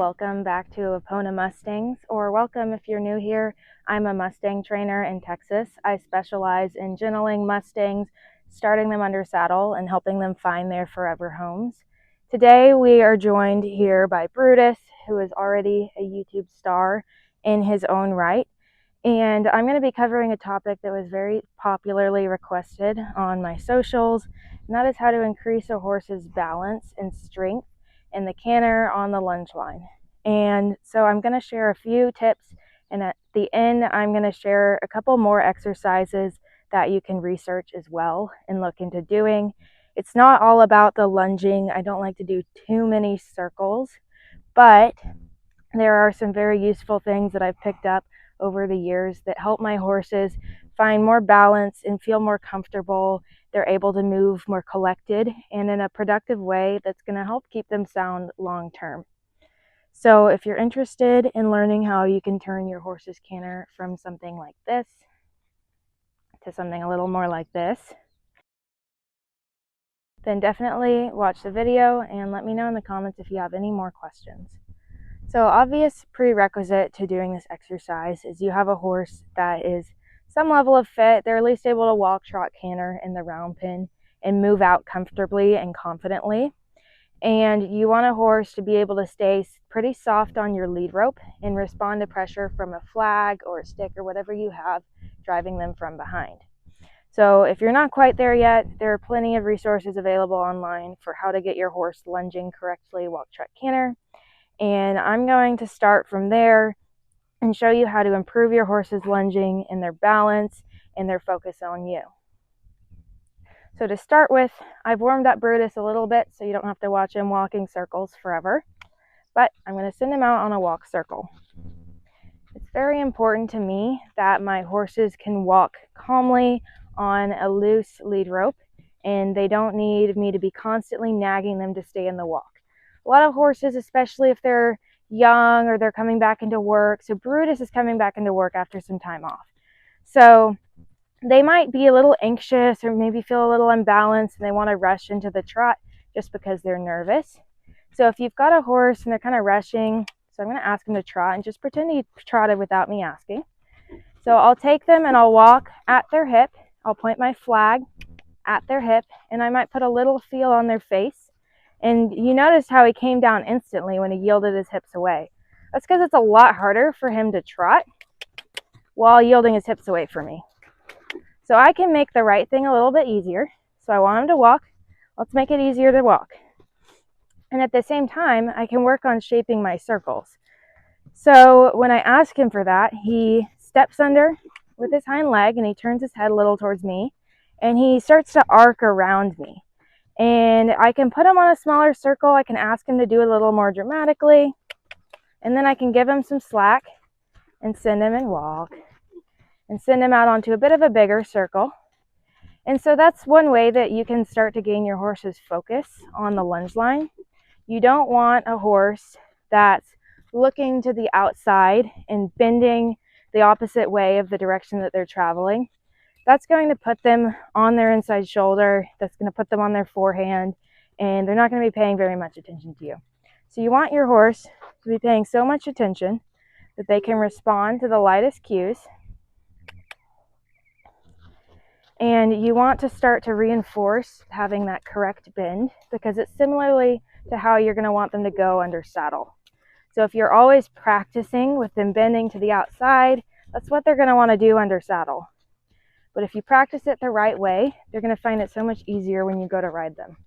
welcome back to Epona Mustangs, or welcome if you're new here. I'm a Mustang trainer in Texas. I specialize in gentling Mustangs, starting them under saddle and helping them find their forever homes. Today we are joined here by Brutus, who is already a YouTube star in his own right. And I'm going to be covering a topic that was very popularly requested on my socials, and that is how to increase a horse's balance and strength in the canter on the lunge line. And so I'm going to share a few tips, and at the end I'm going to share a couple more exercises that you can research as well and look into doing. It's not all about the lunging. I don't like to do too many circles, but there are some very useful things that I've picked up over the years that help my horses find more balance and feel more comfortable. They're able to move more collected and in a productive way that's going to help keep them sound long term. So if you're interested in learning how you can turn your horse's canter from something like this to something a little more like this, then definitely watch the video and let me know in the comments if you have any more questions. So obvious prerequisite to doing this exercise is you have a horse that is some level of fit. They're at least able to walk, trot, canter in the round pen and move out comfortably and confidently. And you want a horse to be able to stay pretty soft on your lead rope and respond to pressure from a flag or a stick or whatever you have driving them from behind. So if you're not quite there yet, there are plenty of resources available online for how to get your horse lunging correctly, walk, trot, canter. And I'm going to start from there and show you how to improve your horse's lunging and their balance and their focus on you. So to start with, I've warmed up Brutus a little bit so you don't have to watch him walking circles forever, but I'm going to send him out on a walk circle. It's very important to me that my horses can walk calmly on a loose lead rope, and they don't need me to be constantly nagging them to stay in the walk. A lot of horses, especially if they're young or they're coming back into work. So Brutus is coming back into work after some time off. So they might be a little anxious or maybe feel a little unbalanced and they want to rush into the trot just because they're nervous. So if you've got a horse and they're kind of rushing, so I'm going to ask them to trot and just pretend he trotted without me asking. So I'll take them and I'll walk at their hip. I'll point my flag at their hip and I might put a little feel on their face. And you notice how he came down instantly when he yielded his hips away. That's because it's a lot harder for him to trot while yielding his hips away from me. So I can make the right thing a little bit easier. So I want him to walk. Let's make it easier to walk. And at the same time, I can work on shaping my circles. So when I ask him for that, he steps under with his hind leg and he turns his head a little towards me and he starts to arc around me. And I can put him on a smaller circle. I can ask him to do it a little more dramatically. And then I can give him some slack and send him and walk. And send him out onto a bit of a bigger circle. And so that's one way that you can start to gain your horse's focus on the lunge line. You don't want a horse that's looking to the outside and bending the opposite way of the direction that they're traveling. That's going to put them on their inside shoulder. That's going to put them on their forehand, and they're not going to be paying very much attention to you. So you want your horse to be paying so much attention that they can respond to the lightest cues. And you want to start to reinforce having that correct bend because it's similarly to how you're going to want them to go under saddle. So if you're always practicing with them bending to the outside, that's what they're going to want to do under saddle. But if you practice it the right way, they're going to find it so much easier when you go to ride them.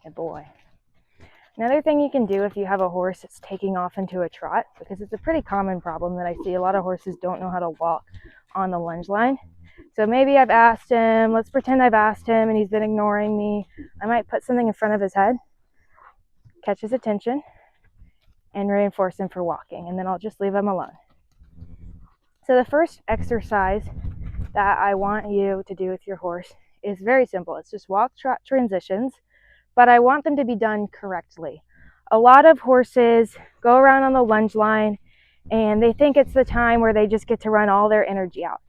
Good boy. Another thing you can do if you have a horse that's taking off into a trot, because it's a pretty common problem that I see, a lot of horses don't know how to walk on the lunge line. So maybe I've asked him, let's pretend I've asked him and he's been ignoring me. I might put something in front of his head, catch his attention, and reinforce him for walking, and then I'll just leave him alone. So the first exercise that I want you to do with your horse is very simple. It's just walk, trot transitions, but I want them to be done correctly. A lot of horses go around on the lunge line and they think it's the time where they just get to run all their energy out.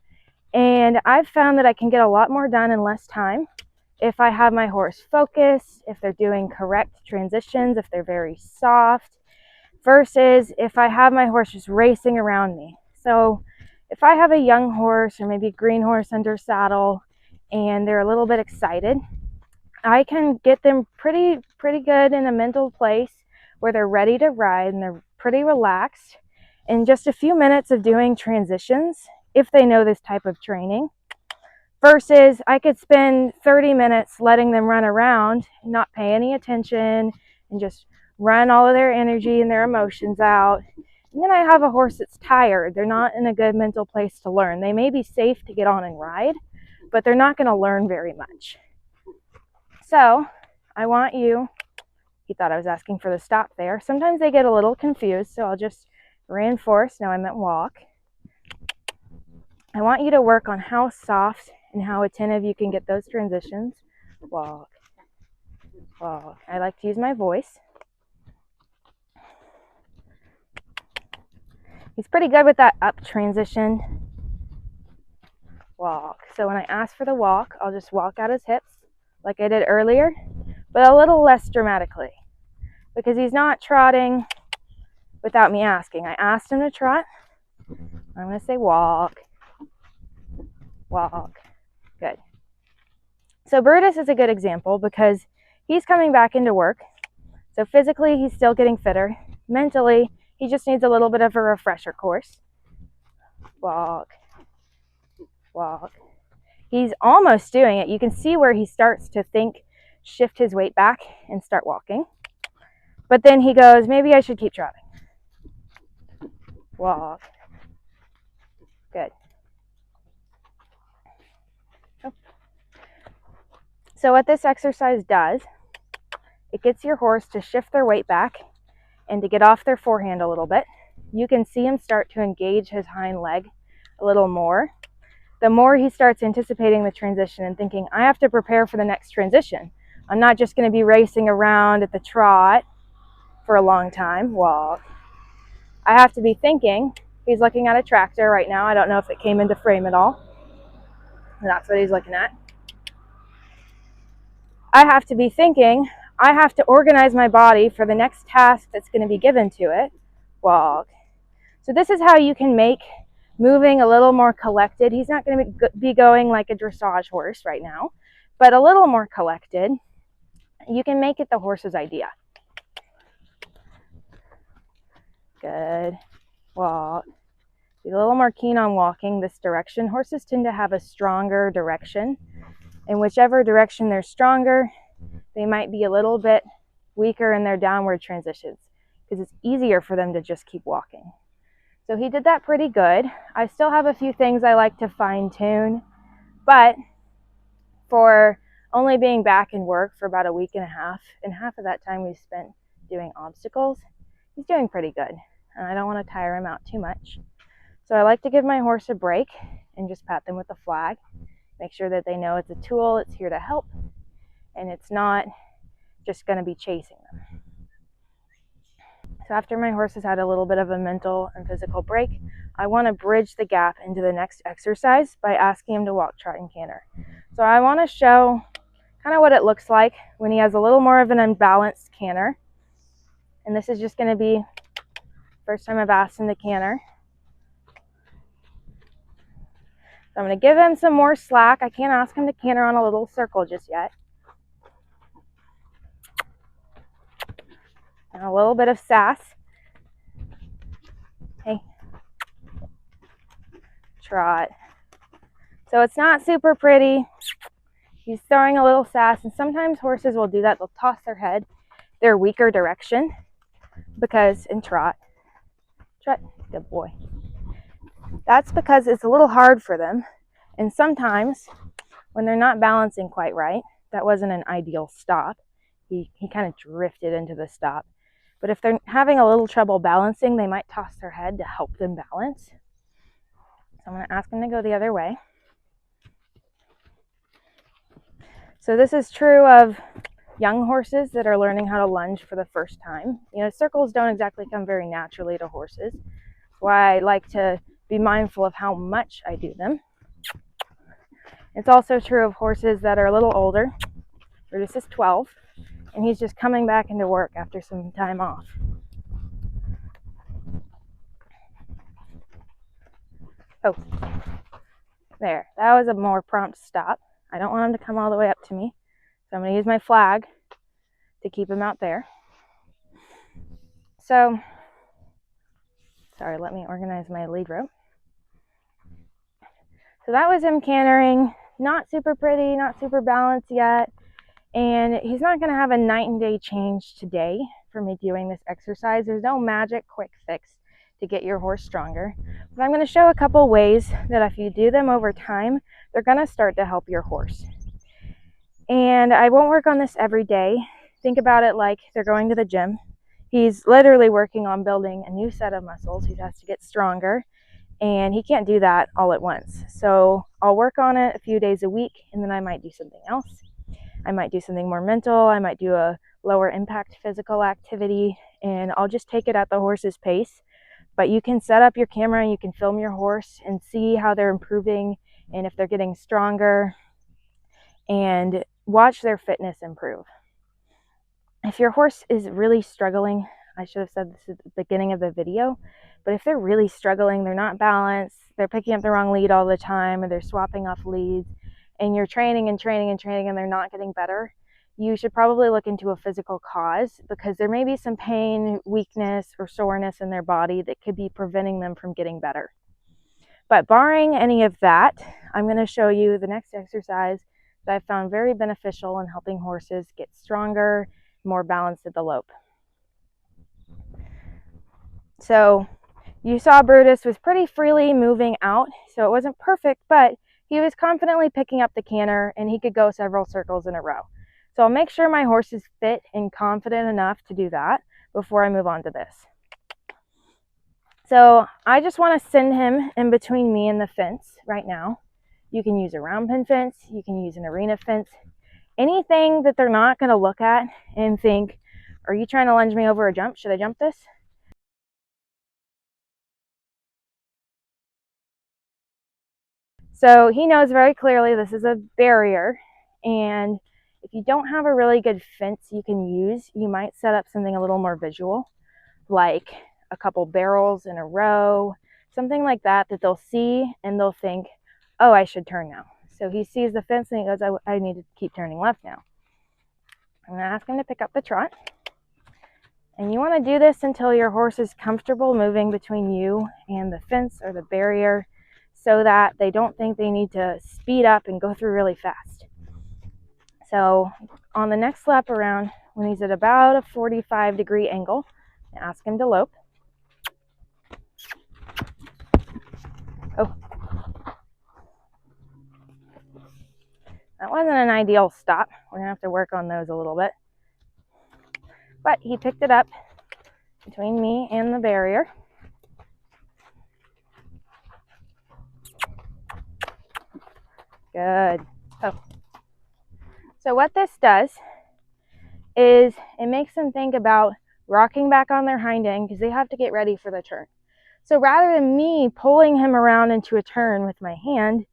And I've found that I can get a lot more done in less time if I have my horse focused, if they're doing correct transitions, if they're very soft, versus if I have my horse just racing around me. So if I have a young horse or maybe a green horse under saddle and they're a little bit excited, I can get them pretty good in a mental place where they're ready to ride and they're pretty relaxed in just a few minutes of doing transitions if they know this type of training, versus I could spend 30 minutes letting them run around, not pay any attention, and just run all of their energy and their emotions out. And then I have a horse that's tired. They're not in a good mental place to learn. They may be safe to get on and ride, but they're not going to learn very much. So I want you, he thought I was asking for the stop there. Sometimes they get a little confused, so I'll just reinforce. No, I meant walk. I want you to work on how soft and how attentive you can get those transitions. Walk, walk. I like to use my voice. He's pretty good with that up transition. Walk. So when I ask for the walk, I'll just walk out his hips like I did earlier, but a little less dramatically, because he's not trotting without me asking. I asked him to trot. I'm going to say walk, walk. Good. So Brutus is a good example because he's coming back into work. So physically, he's still getting fitter. Mentally, he just needs a little bit of a refresher course. Walk, walk. He's almost doing it. You can see where he starts to think, shift his weight back and start walking. But then he goes, maybe I should keep trotting. Walk. Good. So what this exercise does, it gets your horse to shift their weight back and to get off their forehand a little bit. You can see him start to engage his hind leg a little more. The more he starts anticipating the transition and thinking, I have to prepare for the next transition. I'm not just going to be racing around at the trot for a long time. Walk. I have to be thinking, he's looking at a tractor right now. I don't know if it came into frame at all. That's what he's looking at. I have to be thinking, I have to organize my body for the next task that's going to be given to it. Walk. So this is how you can make moving a little more collected. He's not going to be going like a dressage horse right now, but a little more collected. You can make it the horse's idea. Good. Walk. Be a little more keen on walking this direction. Horses tend to have a stronger direction. In whichever direction they're stronger, they might be a little bit weaker in their downward transitions because it's easier for them to just keep walking. So he did that pretty good. I still have a few things I like to fine tune, but for only being back in work for about a week and half of that time we spent doing obstacles, he's doing pretty good. And I don't want to tire him out too much. So I like to give my horse a break and just pat them with the flag. Make sure that they know it's a tool, it's here to help, and it's not just going to be chasing them. So after my horse has had a little bit of a mental and physical break, I want to bridge the gap into the next exercise by asking him to walk, trot, and canter. So I want to show kind of what it looks like when he has a little more of an unbalanced canter. And this is just going to be first time I've asked him to canter. So I'm going to give him some more slack. I can't ask him to canter on a little circle just yet. And a little bit of sass. Hey. Trot. So it's not super pretty. He's throwing a little sass, and sometimes horses will do that. They'll toss their head their weaker direction because, and trot. Trot. Good boy. That's because it's a little hard for them. And sometimes when they're not balancing quite right, that wasn't an ideal stop. He kind of drifted into the stop. But if they're having a little trouble balancing, they might toss their head to help them balance. So I'm going to ask them to go the other way. So this is true of young horses that are learning how to lunge for the first time. You know, circles don't exactly come very naturally to horses. That's why I like to be mindful of how much I do them. It's also true of horses that are a little older. Brutus is 12, and he's just coming back into work after some time off. Oh, there. That was a more prompt stop. I don't want him to come all the way up to me, so I'm going to use my flag to keep him out there. So, sorry, let me organize my lead rope. So that was him cantering. Not super pretty, not super balanced yet. And he's not going to have a night and day change today for me doing this exercise. There's no magic quick fix to get your horse stronger. But I'm going to show a couple ways that if you do them over time, they're going to start to help your horse. And I won't work on this every day. Think about it like they're going to the gym. He's literally working on building a new set of muscles. He has to get stronger, and he can't do that all at once. So I'll work on it a few days a week, and then I might do something else. I might do something more mental. I might do a lower impact physical activity, and I'll just take it at the horse's pace. But you can set up your camera and you can film your horse and see how they're improving and if they're getting stronger, and watch their fitness improve. If your horse is really struggling, I should have said this at the beginning of the video, but if they're really struggling, they're not balanced, they're picking up the wrong lead all the time, or they're swapping off leads, and you're training and training and training and they're not getting better, you should probably look into a physical cause, because there may be some pain, weakness, or soreness in their body that could be preventing them from getting better. But barring any of that, I'm going to show you the next exercise that I've found very beneficial in helping horses get stronger, more balanced at the lope. So you saw Brutus was pretty freely moving out, so it wasn't perfect, but he was confidently picking up the canter and he could go several circles in a row. So I'll make sure my horse is fit and confident enough to do that before I move on to this. So I just want to send him in between me and the fence right now. You can use a round pen fence, you can use an arena fence, anything that they're not going to look at and think, are you trying to lunge me over a jump? Should I jump this? So he knows very clearly this is a barrier, and if you don't have a really good fence you can use, you might set up something a little more visual, like a couple barrels in a row, something like that they'll see and they'll think, oh, I should turn now. So he sees the fence and he goes, I need to keep turning left now. I'm going to ask him to pick up the trot. And you want to do this until your horse is comfortable moving between you and the fence or the barrier, so that they don't think they need to speed up and go through really fast. So on the next lap around, when he's at about a 45-degree angle, ask him to lope. Oh. That wasn't an ideal stop. We're going to have to work on those a little bit. But he picked it up between me and the barrier. Good. Oh. So what this does is it makes them think about rocking back on their hind end, because they have to get ready for the turn. So rather than me pulling him around into a turn with my hand,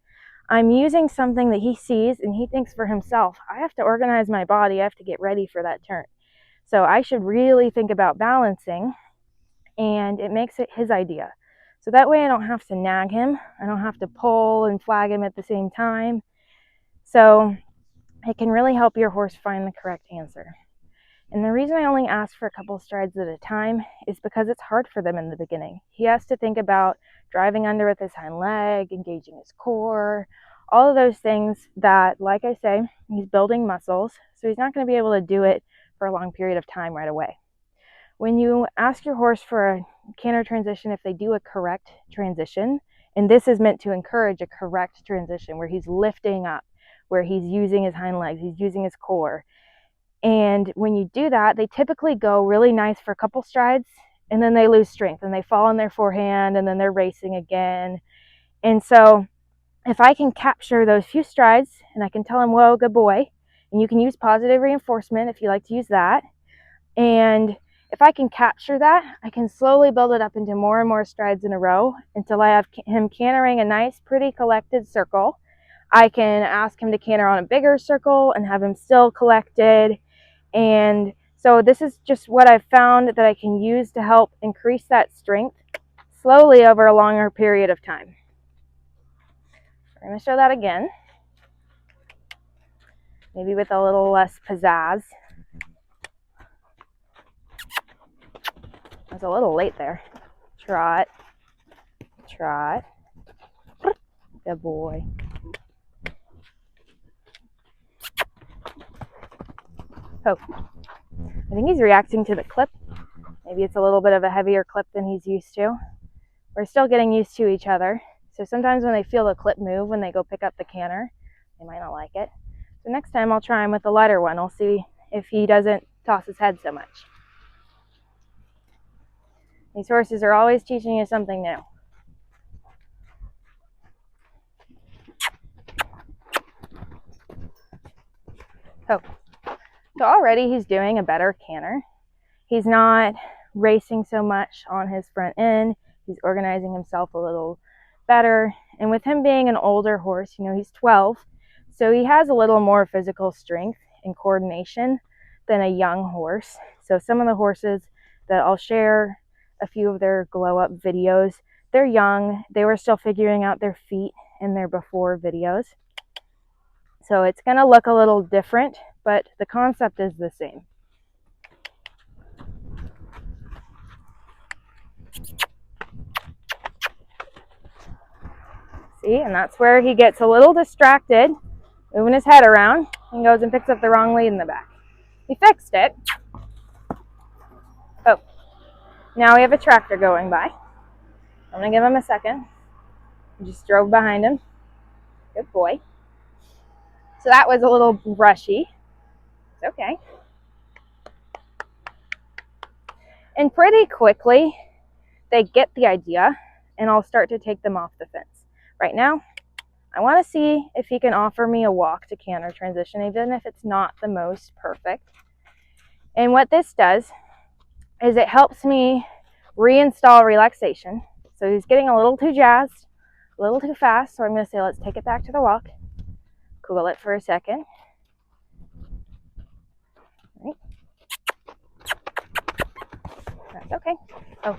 I'm using something that he sees and he thinks for himself, I have to organize my body, I have to get ready for that turn. So I should really think about balancing, and it makes it his idea. So that way I don't have to nag him, I don't have to pull and flag him at the same time. So it can really help your horse find the correct answer. And the reason I only ask for a couple strides at a time is because it's hard for them in the beginning. He has to think about driving under with his hind leg, engaging his core, all of those things that, like I say, he's building muscles, so he's not going to be able to do it for a long period of time right away. When you ask your horse for a canter transition, if they do a correct transition, and this is meant to encourage a correct transition where he's lifting up, where he's using his hind legs, he's using his core. And when you do that, they typically go really nice for a couple strides, and then they lose strength and they fall on their forehand, and then they're racing again. And so if I can capture those few strides and I can tell them, whoa, good boy, and you can use positive reinforcement if you like to use that. And if I can capture that, I can slowly build it up into more and more strides in a row until I have him cantering a nice, pretty collected circle. I can ask him to canter on a bigger circle and have him still collected. And so this is just what I've found that I can use to help increase that strength slowly over a longer period of time. We're going to show that again, maybe with a little less pizzazz. I was a little late there. Trot, trot, good boy. Oh, I think he's reacting to the clip. Maybe it's a little bit of a heavier clip than he's used to. We're still getting used to each other. So sometimes when they feel the clip move, when they go pick up the canter, they might not like it. So next time I'll try him with the lighter one. I'll see if he doesn't toss his head so much. These horses are always teaching you something new. Oh, so already he's doing a better canter. He's not racing so much on his front end. He's organizing himself a little better. And with him being an older horse, you know, he's 12, so he has a little more physical strength and coordination than a young horse. So some of the horses that I'll share a few of their glow up videos, they're young. They were still figuring out their feet in their before videos. So it's going to look a little different, but the concept is the same. See, and that's where he gets a little distracted, moving his head around, and goes and picks up the wrong lead in the back. He fixed it. Oh, now we have a tractor going by. I'm going to give him a second. He just drove behind him. Good boy. So that was a little rushy. It's okay. And pretty quickly, they get the idea, and I'll start to take them off the fence. Right now, I want to see if he can offer me a walk to canter transition, even if it's not the most perfect. And what this does is it helps me reinstall relaxation. So he's getting a little too jazzed, a little too fast. So I'm going to say, let's take it back to the walk. Cool it for a second. Right. That's okay. Oh,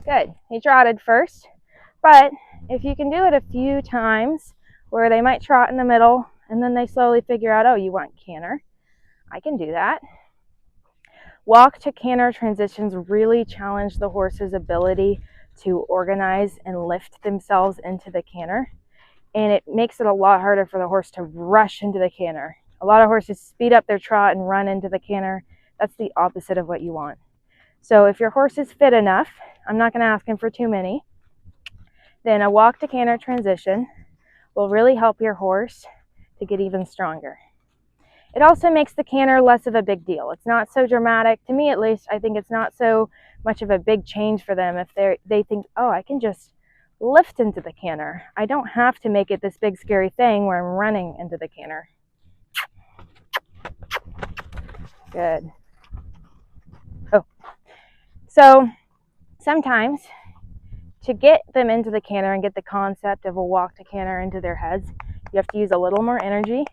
good. He trotted first. But if you can do it a few times where they might trot in the middle and then they slowly figure out, oh, you want canter, I can do that. Walk to canter transitions really challenge the horse's ability to organize and lift themselves into the canter. And it makes it a lot harder for the horse to rush into the canter. A lot of horses speed up their trot and run into the canter. That's the opposite of what you want. So if your horse is fit enough, I'm not going to ask him for too many, then a walk to canter transition will really help your horse to get even stronger. It also makes the canter less of a big deal. It's not so dramatic. To me, at least, I think it's not so much of a big change for them if they think, oh, I can just lift into the canter. I don't have to make it this big scary thing where I'm running into the canter. Good. Oh, so sometimes to get them into the canter and get the concept of a walk to canter into their heads, you have to use a little more energy.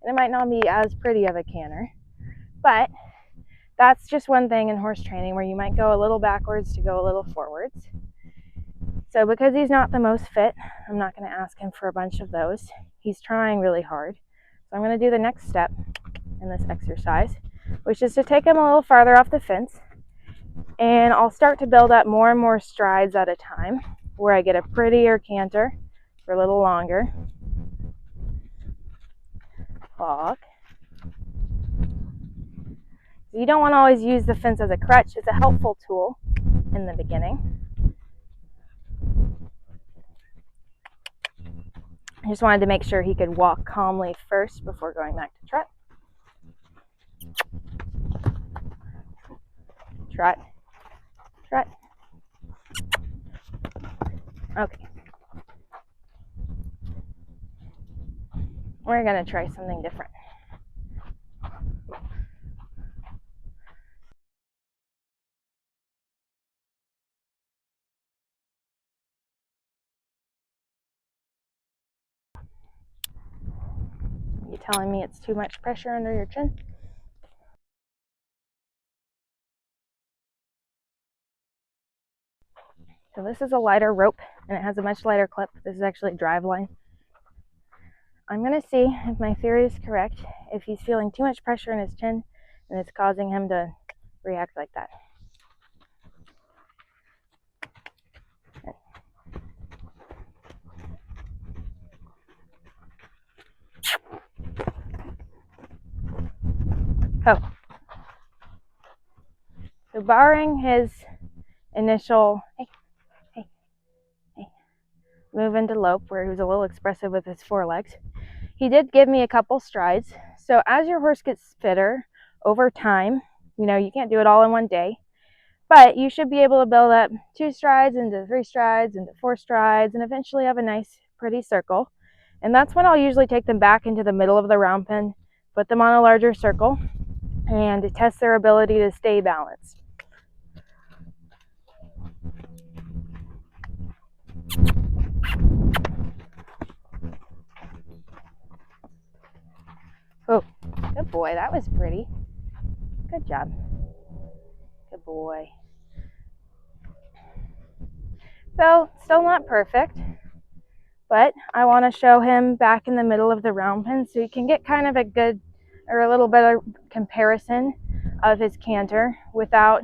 And it might not be as pretty of a canter, but that's just one thing in horse training where you might go a little backwards to go a little forwards. So because he's not the most fit, I'm not going to ask him for a bunch of those. He's trying really hard. So I'm going to do the next step in this exercise, which is to take him a little farther off the fence. And I'll start to build up more and more strides at a time where I get a prettier canter for a little longer. Walk. You don't want to always use the fence as a crutch. It's a helpful tool in the beginning. I just wanted to make sure he could walk calmly first before going back to trot. Trot. Trot. Okay. We're going to try something different. telling me it's too much pressure under your chin. So this is a lighter rope, and it has a much lighter clip. This is actually a drive line. I'm going to see if my theory is correct, if he's feeling too much pressure in his chin, and it's causing him to react like that. Oh. So barring his initial move into lope, where he was a little expressive with his forelegs, he did give me a couple strides. So as your horse gets fitter over time, you know, you can't do it all in one day, but you should be able to build up 2 strides into 3 strides into 4 strides and eventually have a nice pretty circle. And that's when I'll usually take them back into the middle of the round pen, put them on a larger circle, and test their ability to stay balanced. Oh, good boy. That was pretty. Good job. Good boy. So, still not perfect, but I want to show him back in the middle of the round pen so you can get kind of a good, or a little bit of comparison of his canter without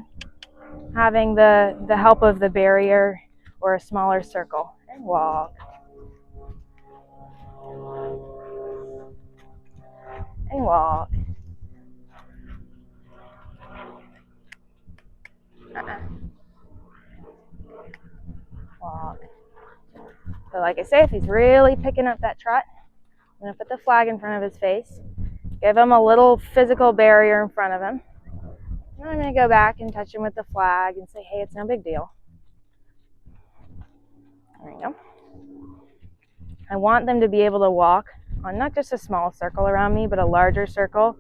having the help of the barrier or a smaller circle. And walk. And walk. Walk. So like I say, if he's really picking up that trot, I'm going to put the flag in front of his face, give him a little physical barrier in front of him. And I'm going to go back and touch him with the flag and say, hey, it's no big deal. There you go. I want them to be able to walk on not just a small circle around me, but a larger circle,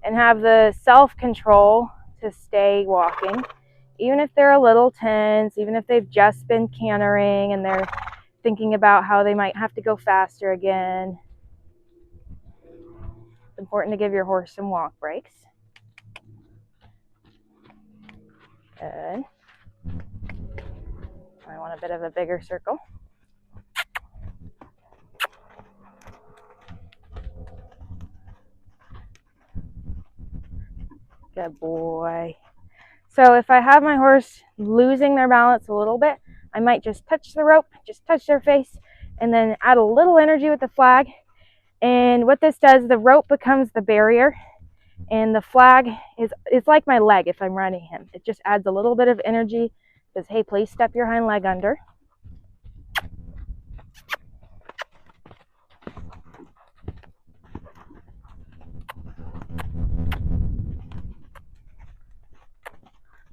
and have the self-control to stay walking, even if they're a little tense, even if they've just been cantering and they're thinking about how they might have to go faster again. It's important to give your horse some walk breaks. Good. I want a bit of a bigger circle. Good boy. So if I have my horse losing their balance a little bit, I might just touch the rope, just touch their face, and then add a little energy with the flag. And what this does, the rope becomes the barrier, and the flag is like my leg if I'm riding him. It just adds a little bit of energy. Says, hey, please step your hind leg under.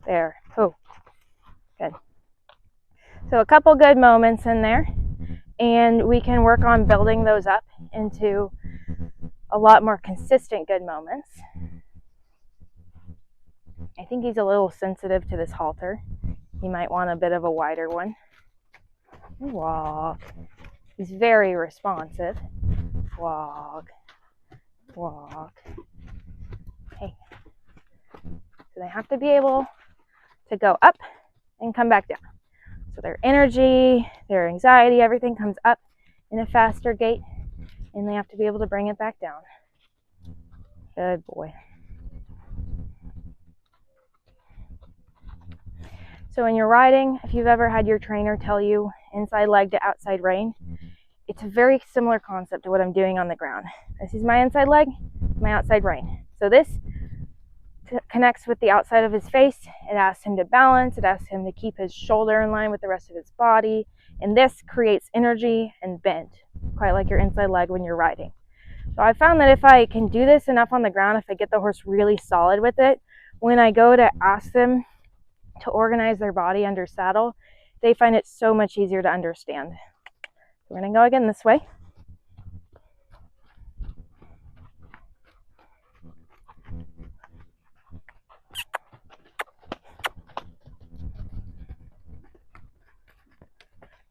There. Oh, good. So a couple good moments in there, and we can work on building those up into a lot more consistent good moments. I think he's a little sensitive to this halter. He might want a bit of a wider one. Walk. He's very responsive. Walk. Walk. Hey. So they have to be able to go up and come back down. So their energy, their anxiety, everything comes up in a faster gait, and they have to be able to bring it back down. Good boy. So when you're riding, if you've ever had your trainer tell you inside leg to outside rein, it's a very similar concept to what I'm doing on the ground. This is my inside leg, my outside rein. So this connects with the outside of his face. It asks him to balance. It asks him to keep his shoulder in line with the rest of his body. And this creates energy and bend, quite like your inside leg when you're riding. So I found that if I can do this enough on the ground, if I get the horse really solid with it, when I go to ask them to organize their body under saddle, they find it so much easier to understand. So we're going to go again this way.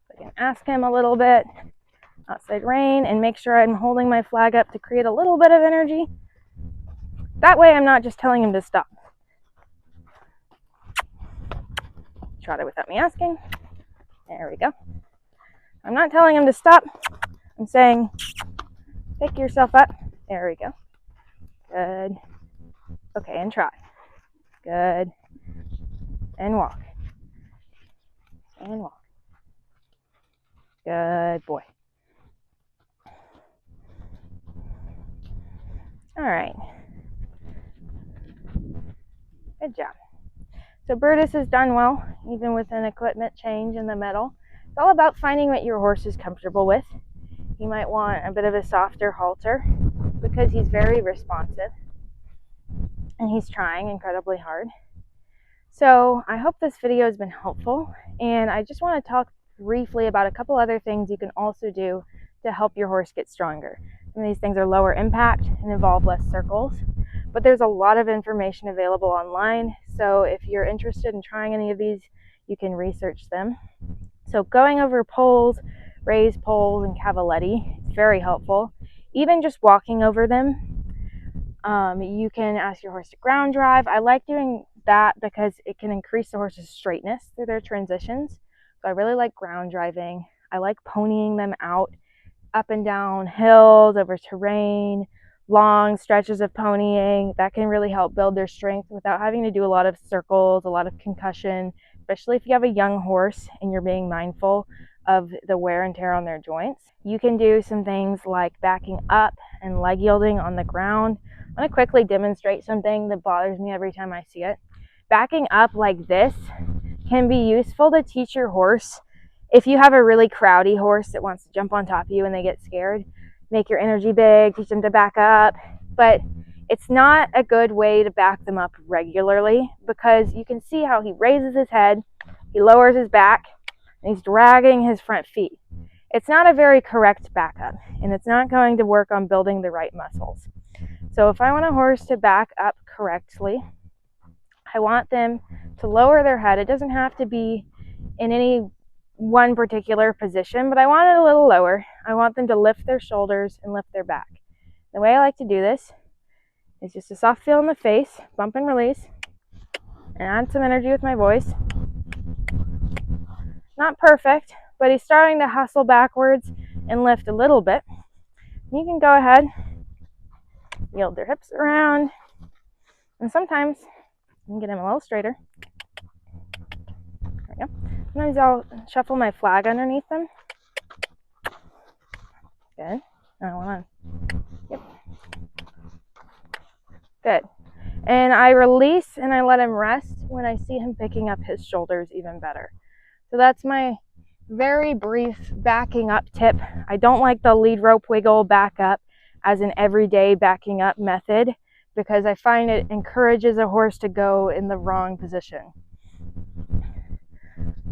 I can ask him a little bit, outside rein and make sure I'm holding my flag up to create a little bit of energy. That way I'm not just telling him to stop. Trot it without me asking. There we go. I'm not telling him to stop. I'm saying, pick yourself up. There we go. Good. Okay, and trot. Good. And walk. And walk. Good boy. All right. Good job. So Brutus has done well, even with an equipment change in the middle. It's all about finding what your horse is comfortable with. You might want a bit of a softer halter because he's very responsive and he's trying incredibly hard. So I hope this video has been helpful, and I just want to talk briefly about a couple other things you can also do to help your horse get stronger. Some of these things are lower impact and involve less circles, but there's a lot of information available online, so if you're interested in trying any of these, you can research them. So going over poles, raised poles, and cavaletti, it's very helpful. Even just walking over them. You can ask your horse to ground drive. I like doing that because it can increase the horse's straightness through their transitions. So I really like ground driving. I like ponying them out up and down hills, over terrain, long stretches of ponying. That can really help build their strength without having to do a lot of circles, a lot of concussion, especially if you have a young horse and you're being mindful of the wear and tear on their joints. You can do some things like backing up and leg yielding on the ground. I'm going to quickly demonstrate something that bothers me every time I see it. Backing up like this can be useful to teach your horse. If you have a really crowdy horse that wants to jump on top of you and they get scared, make your energy big, teach them to back up. But it's not a good way to back them up regularly because you can see how he raises his head, he lowers his back, and he's dragging his front feet. It's not a very correct backup, and it's not going to work on building the right muscles. So if I want a horse to back up correctly, I want them to lower their head. It doesn't have to be in any one particular position, but I want it a little lower. I want them to lift their shoulders and lift their back. The way I like to do this is just a soft feel in the face, bump and release, and add some energy with my voice. Not perfect, but he's starting to hustle backwards and lift a little bit. You can go ahead, yield their hips around, and sometimes you can get him a little straighter. There we go. Sometimes I'll shuffle my flag underneath them. Good. Hold on. Yep. Good. And I release and I let him rest when I see him picking up his shoulders even better. So that's my very brief backing up tip. I don't like the lead rope wiggle back up as an everyday backing up method because I find it encourages a horse to go in the wrong position.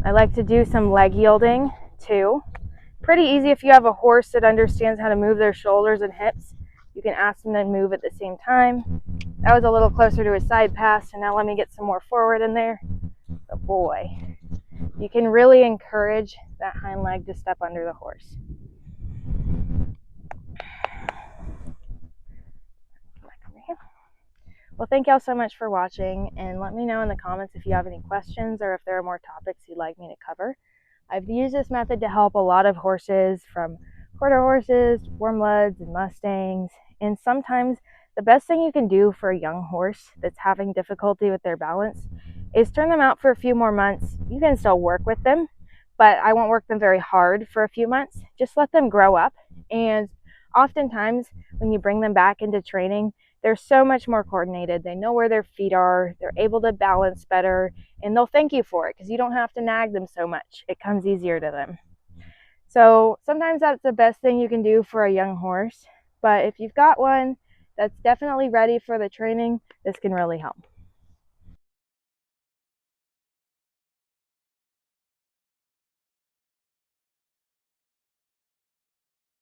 I like to do some leg yielding too. Pretty easy if you have a horse that understands how to move their shoulders and hips. You can ask them to move at the same time. That was a little closer to a side pass, and now let me get some more forward in there. Good boy. You can really encourage that hind leg to step under the horse. Well, thank y'all so much for watching, and let me know in the comments if you have any questions or if there are more topics you'd like me to cover. I've used this method to help a lot of horses, from quarter horses, warm bloods, and Mustangs, and sometimes the best thing you can do for a young horse that's having difficulty with their balance is turn them out for a few more months. You can still work with them, but I won't work them very hard for a few months. Just let them grow up, and oftentimes when you bring them back into training, they're so much more coordinated. They know where their feet are, they're able to balance better, and they'll thank you for it because you don't have to nag them so much. It comes easier to them. So sometimes that's the best thing you can do for a young horse, but if you've got one that's definitely ready for the training, this can really help.